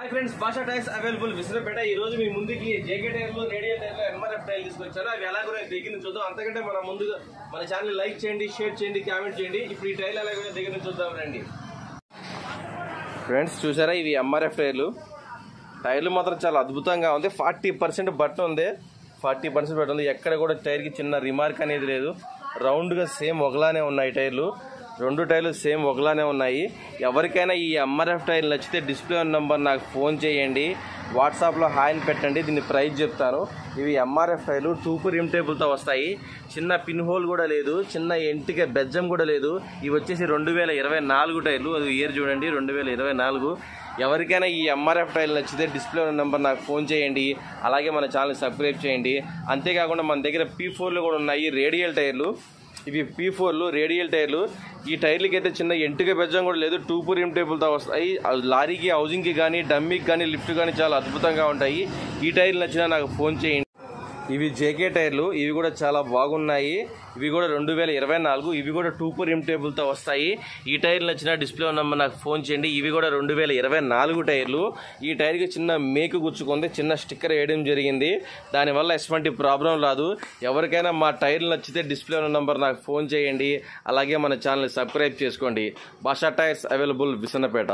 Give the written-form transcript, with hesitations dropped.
Hi friends, భాషా tyres available విసరపేట. ఈ రోజు మీ ముందుకి జేకే టైర్లు, రేడియల్ టైర్లు, ఎంఆర్ఎఫ్ టైర్లు తీసుకొచ్చారు. అవి ఎలాగో దగ్గర నుంచి చూద్దాం. అంతకంటే మన ముందుగా మన ఛానల్ లైక్ చేయండి, షేర్ చేయండి, కామెంట్ చేయండి. ఇప్పుడు ఈ టైర్లు ఎలాగో దగ్గర నుంచి చూద్దాం రండి. ఫ్రెండ్స్ చూసారా, ఇవి ఎంఆర్ఎఫ్ టైర్లు. టైర్లు మాత్రం చాలా అద్భుతంగా ఉంది. 40% బటన్ ఉంది, 40% బటన్ ఉంది. ఎక్కడ కూడా టైర్కి చిన్న రిమార్క్ అనేది లేదు. రౌండ్గా సేమ్ ఒకలానే ఉన్నాయి టైర్లు. రెండు టైర్లు సేమ్ ఒకలానే ఉన్నాయి. ఎవరికైనా ఈ ఎంఆర్ఎఫ్ టైర్లు నచ్చితే డిస్ప్లే నెంబర్ నాకు ఫోన్ చేయండి, వాట్సాప్లో హాయ్ పెట్టండి. దీని ప్రైస్ చెప్తాను. ఇవి ఎంఆర్ఎఫ్ టైర్లు 2 రిమ్ టేబుల్తో వస్తాయి. చిన్న పిన్ హోల్ కూడా లేదు, చిన్న ఎంటిక బెజ్జం కూడా లేదు. ఇవి వచ్చేసి 2024 టైర్లు. అది ఇయర్ చూడండి, 2024. ఎవరికైనా ఈ ఎంఆర్ఎఫ్ టైర్లు నచ్చితే డిస్ప్లే నెంబర్ నాకు ఫోన్ చేయండి. అలాగే మన ఛానల్ సబ్స్క్రైబ్ చేయండి. అంతేకాకుండా మన దగ్గర P4లు కూడా ఉన్నాయి, రేడియల్ టైర్లు. ఇవి P4లు రేడియల్ టైర్లు. ఈ టైర్లకి అయితే చిన్న ఎంటుక బెజ్జం కూడా లేదు, 2 రిమ్ టేబుల్తో వస్తాయి. లారీకి, హౌసింగ్కి కానీ, డమ్మీకి కానీ, లిఫ్ట్ కానీ చాలా అద్భుతంగా ఉంటాయి. ఈ టైర్లు నచ్చినా నాకు ఫోన్ చేయండి. ఇవి జేకే టైర్లు. ఇవి కూడా చాలా బాగున్నాయి. ఇవి కూడా 2024. ఇవి కూడా 2 రిమ్ టేబుల్తో వస్తాయి. ఈ టైర్లు నచ్చిన డిస్ప్లే నెంబర్ నాకు ఫోన్ చేయండి. ఇవి కూడా 2024 టైర్లు. ఈ టైర్కి చిన్న మేకు గుచ్చుకుంది, చిన్న స్టిక్కర్ వేయడం జరిగింది. దానివల్ల ఎటువంటి ప్రాబ్లం రాదు. ఎవరికైనా మా టైర్లు నచ్చితే డిస్ప్లే నెంబర్ నాకు ఫోన్ చేయండి. అలాగే మన ఛానల్ సబ్స్క్రైబ్ చేసుకోండి. భాషా టైర్స్ అవైలబుల్ విసన్నపేట.